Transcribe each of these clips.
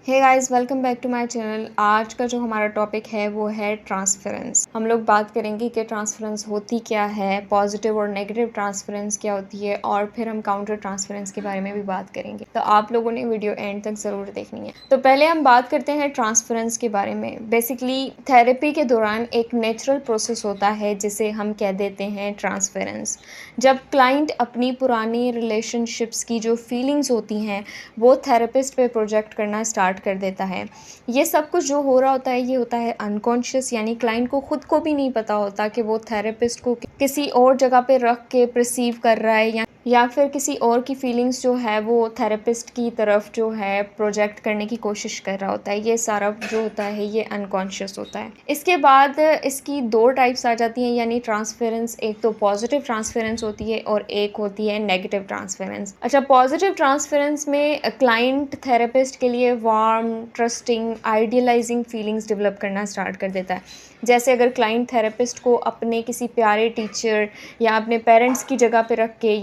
Hey guys, welcome back to my channel. आज का जो हमारा टॉपिक है वो है ट्रांसफरेंस। हम लोग बात करेंगे कि ट्रांसफरेंस होती क्या है, पॉजिटिव और नेगेटिव ट्रांसफरेंस क्या होती है, और फिर हम काउंटर ट्रांसफरेंस के बारे में भी बात करेंगे। तो आप लोगों ने वीडियो एंड तक ज़रूर देखनी है। तो पहले हम बात करते हैं ट्रांसफरेंस के बारे में। बेसिकली थेरेपी के दौरान एक नेचुरल प्रोसेस होता है जिसे हम कह देते हैं ट्रांसफरेंस। जब क्लाइंट अपनी पुरानी रिलेशनशिप्स की जो फीलिंग्स होती हैं वो थेरेपिस्ट पे प्रोजेक्ट करना स्टार्ट कर देता है। ये सब कुछ जो हो रहा होता है ये होता है अनकॉन्शियस, यानी क्लाइंट को खुद को भी नहीं पता होता कि वो थेरेपिस्ट को किसी और जगह पे रख के परसीव कर रहा है या फिर किसी और की फीलिंग्स जो है वो थेरेपिस्ट की तरफ जो है प्रोजेक्ट करने की कोशिश कर रहा होता है। ये सारा जो होता है ये अनकॉन्शियस होता है। इसके बाद इसकी दो टाइप्स आ जाती हैं, यानी ट्रांसफरेंस। एक तो पॉजिटिव ट्रांसफरेंस होती है और एक होती है नेगेटिव ट्रांसफरेंस। अच्छा, पॉजिटिव ट्रांसफरेंस में क्लाइंट थेरेपिस्ट के लिए वार्म, ट्रस्टिंग, आइडियलाइजिंग फीलिंग्स डेवलप करना स्टार्ट कर देता है। जैसे अगर क्लाइंट थेरेपिस्ट को अपने किसी प्यारे टीचर या अपने पेरेंट्स की जगह पे रख के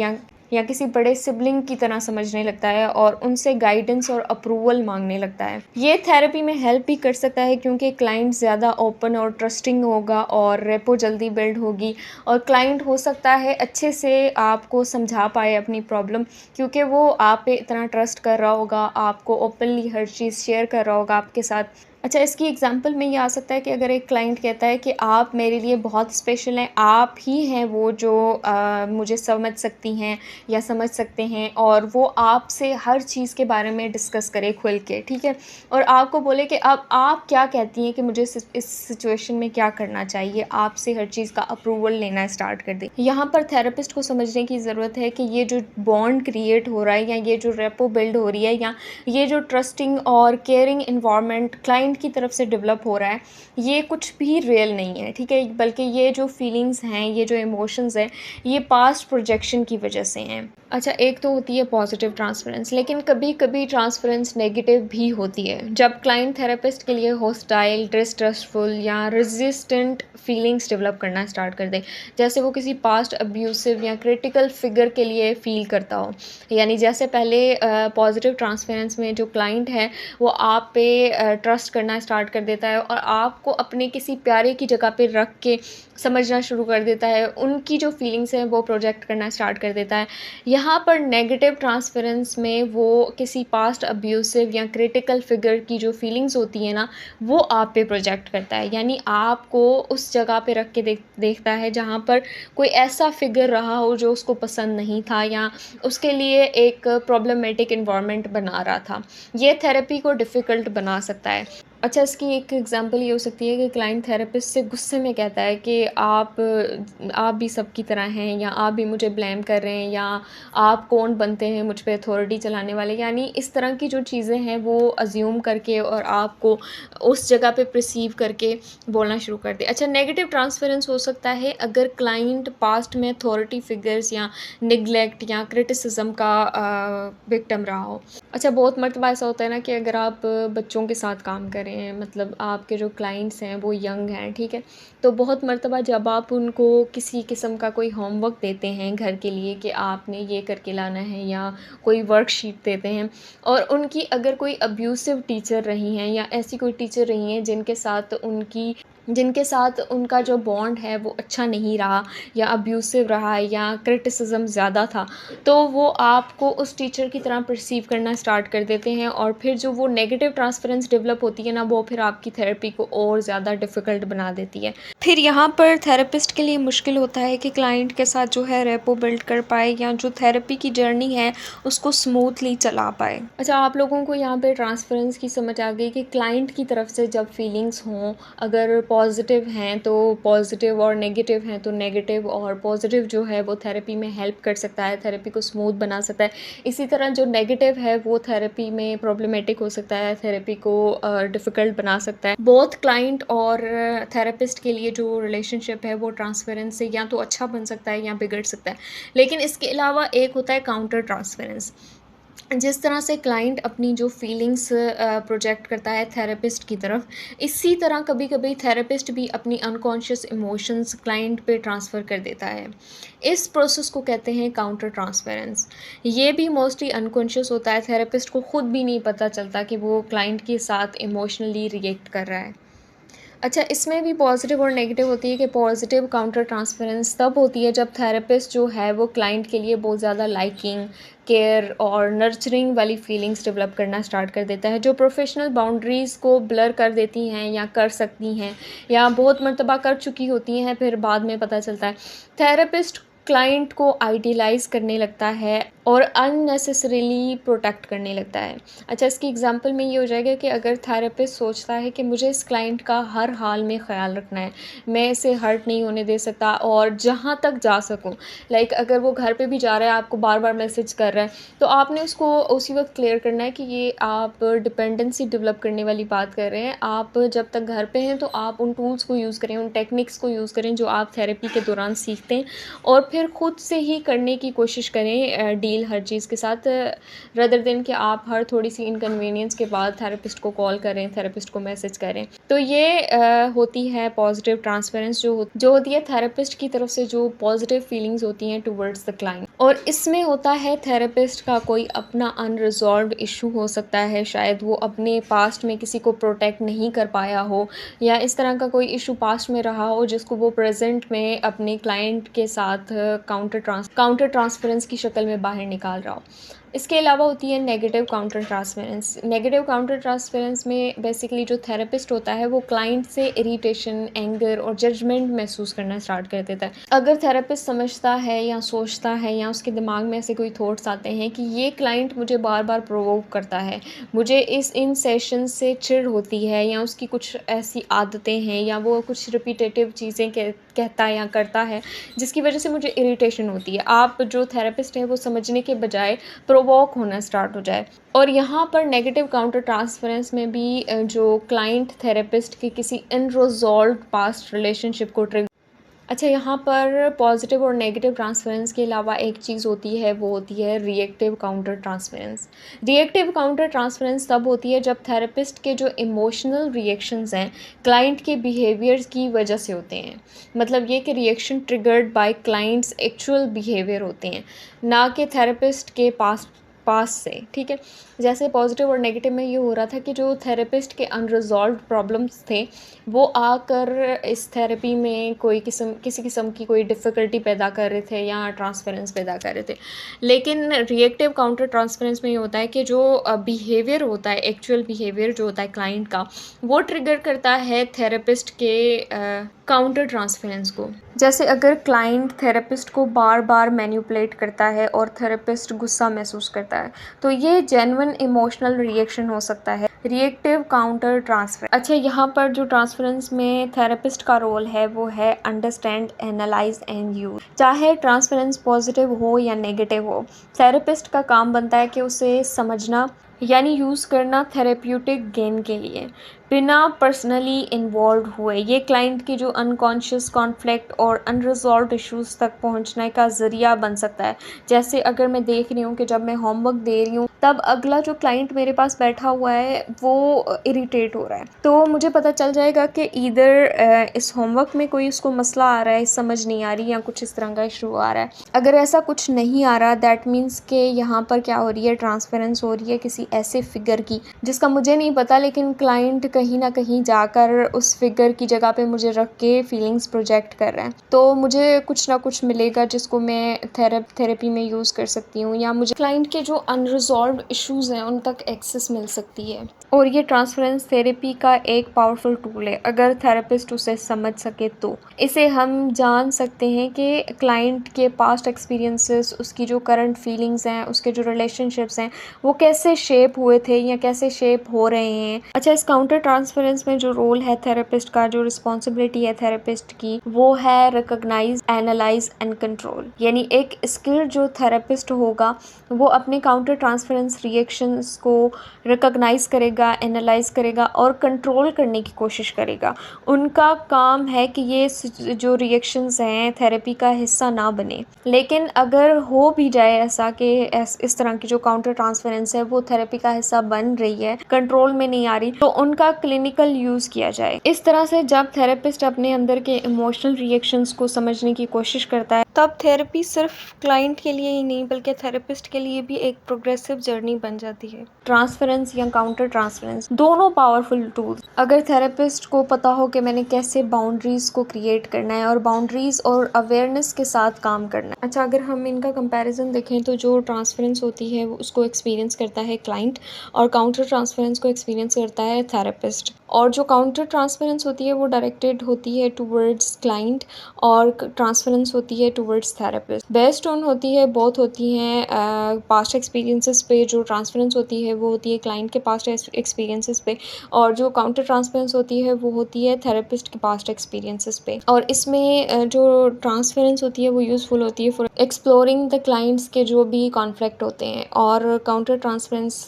या किसी बड़े सिबलिंग की तरह समझने लगता है और उनसे गाइडेंस और अप्रूवल मांगने लगता है। ये थेरेपी में हेल्प भी कर सकता है क्योंकि क्लाइंट ज़्यादा ओपन और ट्रस्टिंग होगा और रेपो जल्दी बिल्ड होगी, और क्लाइंट हो सकता है अच्छे से आपको समझा पाए अपनी प्रॉब्लम, क्योंकि वो आप पे इतना ट्रस्ट कर रहा होगा, आपको ओपनली हर चीज़ शेयर कर रहा होगा आपके साथ। अच्छा, इसकी एग्जांपल में ये आ सकता है कि अगर एक क्लाइंट कहता है कि आप मेरे लिए बहुत स्पेशल हैं, आप ही हैं वो जो मुझे समझ सकती हैं या समझ सकते हैं, और वो आपसे हर चीज़ के बारे में डिस्कस करे खुल के, ठीक है, और आपको बोले कि अब आप क्या कहती हैं कि मुझे इस सिचुएशन में क्या करना चाहिए, आपसे हर चीज़ का अप्रूवल लेना स्टार्ट कर दे। यहाँ पर थेरेपिस्ट को समझने की ज़रूरत है कि ये जो बॉन्ड क्रिएट हो रहा है या ये जो रेपो बिल्ड हो रही है या ये जो ट्रस्टिंग और केयरिंग इन्वायरमेंट क्लाइंट की तरफ से डेवलप हो रहा है, ये कुछ भी रियल नहीं है, ठीक है, बल्कि ये जो फीलिंग्स हैं, ये जो इमोशंस हैं, ये पास्ट प्रोजेक्शन की वजह से हैं। अच्छा, एक तो होती है पॉजिटिव ट्रांसफरेंस, लेकिन कभी कभी ट्रांसफरेंस नेगेटिव भी होती है। जब क्लाइंट थेरेपिस्ट के लिए हॉस्टाइल, डिस्ट्रस्टफुल या रेजिस्टेंट फीलिंग्स डेवलप करना स्टार्ट कर दे, जैसे वो किसी पास्ट अब्यूसिव या क्रिटिकल फिगर के लिए फील करता हो। यानी जैसे पहले पॉजिटिव ट्रांसफरेंस में जो क्लाइंट है वो आप पे ट्रस्ट करना स्टार्ट कर देता है और आपको अपने किसी प्यारे की जगह पे रख के समझना शुरू कर देता है, उनकी जो फीलिंग्स हैं वो प्रोजेक्ट करना स्टार्ट कर देता है। यहाँ पर नेगेटिव ट्रांसफरेंस में वो किसी पास्ट अब्यूसिव या क्रिटिकल फिगर की जो फीलिंग्स होती है ना, वो आप पे प्रोजेक्ट करता है, यानी आपको उस जगह पे रख के देखता है जहाँ पर कोई ऐसा फिगर रहा हो जो उसको पसंद नहीं था या उसके लिए एक प्रॉब्लमेटिक इन्वायरमेंट बना रहा था। ये थेरेपी को डिफ़िकल्ट बना सकता है। अच्छा, इसकी एक एग्जांपल ये हो सकती है कि क्लाइंट थेरेपिस्ट से गुस्से में कहता है कि आप भी सबकी तरह हैं, या आप भी मुझे ब्लेम कर रहे हैं, या आप कौन बनते हैं मुझ पे अथॉरिटी चलाने वाले, यानी इस तरह की जो चीज़ें हैं वो अज्यूम करके और आपको उस जगह पे परसीव करके बोलना शुरू कर दे। अच्छा, नेगेटिव ट्रांसफरेंस हो सकता है अगर क्लाइंट पास्ट में अथॉरिटी फिगर्स या निगलेक्ट या क्रिटिसिज्म का विक्टिम रहा हो। अच्छा, बहुत मर्तबा ऐसा होता है ना कि अगर आप बच्चों के साथ काम कर रहे हैं, मतलब आपके जो क्लाइंट्स हैं वो यंग हैं, ठीक है, तो बहुत मर्तबा जब आप उनको किसी किस्म का कोई होमवर्क देते हैं घर के लिए कि आपने ये करके लाना है, या कोई वर्कशीट देते हैं, और उनकी अगर कोई अब्यूसिव टीचर रही हैं या ऐसी कोई टीचर रही हैं जिनके साथ उनका जो बॉन्ड है वो अच्छा नहीं रहा या अब्यूसिव रहा या क्रिटिसिज्म ज़्यादा था, तो वो आपको उस टीचर की तरह परसीव करना स्टार्ट कर देते हैं, और फिर जो वो नेगेटिव ट्रांसफरेंस डेवलप होती है ना, वो फिर आपकी थेरेपी को और ज़्यादा डिफ़िकल्ट बना देती है। फिर यहाँ पर थेरेपिस्ट के लिए मुश्किल होता है कि क्लाइंट के साथ जो है रेपो बिल्ड कर पाए या जो थेरेपी की जर्नी है उसको स्मूथली चला पाए। अच्छा, आप लोगों को यहाँ पे ट्रांसफरेंस की समझ आ गई कि क्लाइंट की तरफ से जब फीलिंग्स हों, अगर पॉजिटिव हैं तो पॉजिटिव और नेगेटिव हैं तो नेगेटिव, और पॉजिटिव जो है वो थेरेपी में हेल्प कर सकता है, थेरेपी को स्मूथ बना सकता है। इसी तरह जो नेगेटिव है वो थेरेपी में प्रॉब्लमेटिक हो सकता है, थेरेपी को डिफ़िकल्ट बना सकता है। बोथ क्लाइंट और थेरेपिस्ट के लिए जो रिलेशनशिप है वो ट्रांसफरेंस से या तो अच्छा बन सकता है या बिगड़ सकता है। लेकिन इसके अलावा एक होता है काउंटर ट्रांसफरेंस। जिस तरह से क्लाइंट अपनी जो फीलिंग्स प्रोजेक्ट करता है थेरेपिस्ट की तरफ, इसी तरह कभी-कभी थेरेपिस्ट भी अपनी अनकॉन्शियस इमोशंस क्लाइंट पे ट्रांसफ़र कर देता है। इस प्रोसेस को कहते हैं काउंटर ट्रांसफरेंस। ये भी मोस्टली अनकॉन्शियस होता है, थेरेपिस्ट को खुद भी नहीं पता चलता कि वो क्लाइंट के साथ इमोशनली रिएक्ट कर रहा है। अच्छा, इसमें भी पॉजिटिव और नेगेटिव होती है कि पॉजिटिव काउंटर ट्रांसफरेंस तब होती है जब थेरेपिस्ट जो है वो क्लाइंट के लिए बहुत ज़्यादा लाइकिंग, केयर और नर्चरिंग वाली फीलिंग्स डेवलप करना स्टार्ट कर देता है, जो प्रोफेशनल बाउंड्रीज़ को ब्लर कर देती हैं या कर सकती हैं या बहुत मर्तबा कर चुकी होती हैं, फिर बाद में पता चलता है। थेरेपिस्ट क्लाइंट को आइडियलाइज़ करने लगता है और अननेसेसरीली प्रोटेक्ट करने लगता है। अच्छा, इसकी एग्ज़ाम्पल में ये हो जाएगा कि अगर थेरेपिस्ट सोचता है कि मुझे इस क्लाइंट का हर हाल में ख़्याल रखना है, मैं इसे हर्ट नहीं होने दे सकता और जहाँ तक जा सकूँ, लाइक अगर वो घर पे भी जा रहा है, आपको बार-बार मैसेज कर रहा है, तो आपने उसको उसी वक़्त क्लियर करना है कि ये आप डिपेंडेंसी डेवलप करने वाली बात कर रहे हैं। आप जब तक घर पे हैं, तो आप उन टूल्स को यूज़ करें, उन टेक्निक्स को यूज़ करें जो आप थेरेपी के दौरान सीखते हैं और फिर खुद से ही करने की कोशिश करें डील हर चीज़ के साथ, रदर देन कि आप हर थोड़ी-सी इनकन्वीनियंस के बाद थेरेपिस्ट को कॉल करें, थेरेपिस्ट को मैसेज करें। तो ये होती है पॉजिटिव ट्रांसफरेंस जो होती है थेरेपिस्ट की तरफ से, जो पॉजिटिव फीलिंग्स होती हैं टुवर्ड्स द क्लाइंट। और इसमें होता है थेरेपिस्ट का कोई अपना अनरिज़ॉल्व्ड इश्यू हो सकता है, शायद वो अपने पास्ट में किसी को प्रोटेक्ट नहीं कर पाया हो या इस तरह का कोई इशू पास्ट में रहा हो जिसको वो प्रेजेंट में अपने क्लाइंट के साथ काउंटर ट्रांसफरेंस की शक्ल में बाहर निकाल रहा हो। इसके अलावा होती है negative counter transference. Negative counter transference में बेसिकली जो थेरेपिस्ट होता है वो क्लाइंट से इरिटेशन, एंगर और जजमेंट महसूस करना स्टार्ट कर देता है। अगर थेरेपिस्ट समझता है या सोचता है या उसके दिमाग में ऐसे कोई थॉट्स आते हैं कि ये क्लाइंट मुझे बार बार प्रोवोक करता है, मुझे इन सेशन से चिढ़ होती है या उसकी कुछ ऐसी आदतें हैं या वो कुछ रिपीटेटिव चीज़ें कहता या करता है जिसकी वजह से मुझे इरिटेशन होती है, आप जो थेरेपिस्ट है वो समझने के बजाय प्रोवोक होना स्टार्ट हो जाए। और यहाँ पर नेगेटिव काउंटर ट्रांसफरेंस में भी जो क्लाइंट थेरेपिस्ट की किसी अनरिजॉल्व्ड पास्ट रिलेशनशिप को ट्रिगर। अच्छा, यहाँ पर पॉजिटिव और नेगेटिव ट्रांसफरेंस के अलावा एक चीज़ होती है, वो होती है reactive counter transference. Reactive counter transference तब होती है जब थेरेपिस्ट के जो इमोशनल रिएक्शंस हैं क्लाइंट के बिहेवियर्स की वजह से होते हैं। मतलब ये कि reaction triggered by clients actual behaviour होते हैं, ना कि थेरेपिस्ट के पास से, ठीक है। जैसे पॉजिटिव और नेगेटिव में ये हो रहा था कि जो थेरेपिस्ट के अनरिजॉल्व्ड प्रॉब्लम्स थे वो आकर इस थेरेपी में किसी किस्म की कोई डिफ़िकल्टी पैदा कर रहे थे या ट्रांसफरेंस पैदा कर रहे थे। लेकिन रिएक्टिव काउंटर ट्रांसफरेंस में ये होता है कि जो बिहेवियर होता है, एक्चुअल बिहेवियर जो होता है क्लाइंट का, वो ट्रिगर करता है थेरेपिस्ट के काउंटर ट्रांसफरेंस को। जैसे अगर क्लाइंट थेरेपिस्ट को बार बार मैनिपुलेट करता है और थेरेपिस्ट गुस्सा महसूस करता है, तो ये जेन्युइन इमोशनल रिएक्शन हो सकता है, रिएक्टिव काउंटर ट्रांसफर। अच्छा, यहाँ पर जो ट्रांसफरेंस में थेरेपिस्ट का रोल है वो है अंडरस्टैंड, एनालाइज एंड यूज। चाहे ट्रांसफरेंस पॉजिटिव हो या नेगेटिव हो, थेरेपिस्ट का काम बनता है कि उसे समझना यानी यूज़ करना थेरेप्यूटिक गेन के लिए, बिना पर्सनली इन्वॉल्व हुए। ये क्लाइंट की जो अनकॉन्शियस कॉन्फ्लिक्ट और अनरिजॉल्व्ड इश्यूज़ तक पहुंचने का ज़रिया बन सकता है। जैसे अगर मैं देख रही हूँ कि जब मैं होमवर्क दे रही हूँ तब अगला जो क्लाइंट मेरे पास बैठा हुआ है वो इरिटेट हो रहा है, तो मुझे पता चल जाएगा कि इधर इस होमवर्क में कोई उसको मसला आ रहा है, समझ नहीं आ रही या कुछ इस तरह का इशू आ रहा है। अगर ऐसा कुछ नहीं आ रहा, दैट मीन्स कि यहाँ पर क्या हो रही है, ट्रांसफरेंस हो रही है किसी ऐसे फिगर की जिसका मुझे नहीं पता, लेकिन क्लाइंट कहीं ना कहीं जाकर उस फिगर की जगह पे मुझे रख के फीलिंग्स प्रोजेक्ट कर रहे हैं। तो मुझे कुछ ना कुछ मिलेगा जिसको मैं थेरेपी में यूज़ कर सकती हूँ, या मुझे क्लाइंट के जो अनरिजॉल्व्ड इश्यूज़ हैं उन तक एक्सेस मिल सकती है। और ये ट्रांसफरेंस थेरेपी का एक पावरफुल टूल है अगर थेरेपिस्ट उसे समझ सके तो। इसे हम जान सकते हैं कि क्लाइंट के पास्ट एक्सपीरियंसेस, उसकी जो करंट फीलिंग्स हैं, उसके जो रिलेशनशिप्स हैं वो कैसे शेप हुए थे या कैसे शेप हो रहे हैं। अच्छा, इस काउंटर ट्रांसफरेंस में जो रोल है थेरेपिस्ट का, जो रिस्पॉन्सिबिलिटी है थेरेपिस्ट की, वो है रिकॉग्नाइज, एनालाइज एंड कंट्रोल। यानी एक स्किल्ड जो थेरेपिस्ट होगा वो अपने काउंटर ट्रांसफरेंस रिएक्शंस को रिकॉग्नाइज करेगा, एनालाइज करेगा और कंट्रोल करने की कोशिश करेगा। उनका काम है कि ये जो रिएक्शंस हैं थेरेपी का हिस्सा ना बने। लेकिन अगर हो भी जाए ऐसा कि इस तरह की जो काउंटर ट्रांसफरेंस है वो थेरेपी का हिस्सा बन रही है, कंट्रोल में नहीं आ रही, तो उनका क्लिनिकल यूज किया जाए। इस तरह से जब थेरेपिस्ट अपने अंदर के इमोशनल रिएक्शंस को समझने की कोशिश करता है, तब थेरेपी सिर्फ क्लाइंट के लिए ही नहीं बल्कि थेरेपिस्ट के लिए भी एक प्रोग्रेसिव जर्नी बन जाती है। ट्रांसफरेंस या काउंटर ट्रांसफरेंस दोनों पावरफुल टूल्स। अगर थेरेपिस्ट को पता हो कि मैंने कैसे बाउंड्रीज को क्रिएट करना है और बाउंड्रीज और अवेयरनेस के साथ काम करना है। अच्छा, अगर हम इनका कंपैरिजन देखें तो जो ट्रांसफरेंस होती है वो उसको एक्सपीरियंस करता है क्लाइंट और काउंटर ट्रांसफरेंस को एक्सपीरियंस करता है थेरेपिस्ट। और जो काउंटर ट्रांसफरेंस होती है वो डायरेक्टेड होती है टूवर्ड्स क्लाइंट और ट्रांसफरेंस होती है टूवर्ड्स थेरेपिस्ट। बेस्ड ऑन होती है, बहुत होती हैं पास्ट एक्सपीरियंसेस पे। जो ट्रांसफरेंस होती है वो होती है क्लाइंट के पास्ट एक्सपीरियंसेस पे और जो काउंटर ट्रांसफरेंस होती है वो होती है थेरेपिस्ट के पास्ट एक्सपीरियंसेस पे। और इसमें जो ट्रांसफरेंस होती है वो यूज़फुल होती है फॉर एक्सप्लोरिंग द क्लाइंट्स के जो भी कॉन्फ्लिक्ट होते हैं। और काउंटर ट्रांसफरेंस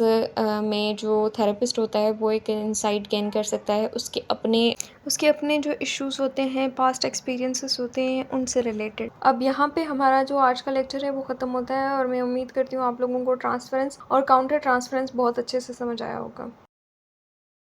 में जो थेरेपिस्ट होता है वो एक इंसाइट गेन कर सकता है उसके अपने जो इश्यूज होते हैं, पास्ट एक्सपीरियंसेस होते हैं, उनसे रिलेटेड। अब यहाँ पे हमारा जो आज का लेक्चर है वो ख़त्म होता है और मैं उम्मीद करती हूँ आप लोगों को ट्रांसफरेंस और काउंटर ट्रांसफरेंस बहुत अच्छे से समझ आया होगा।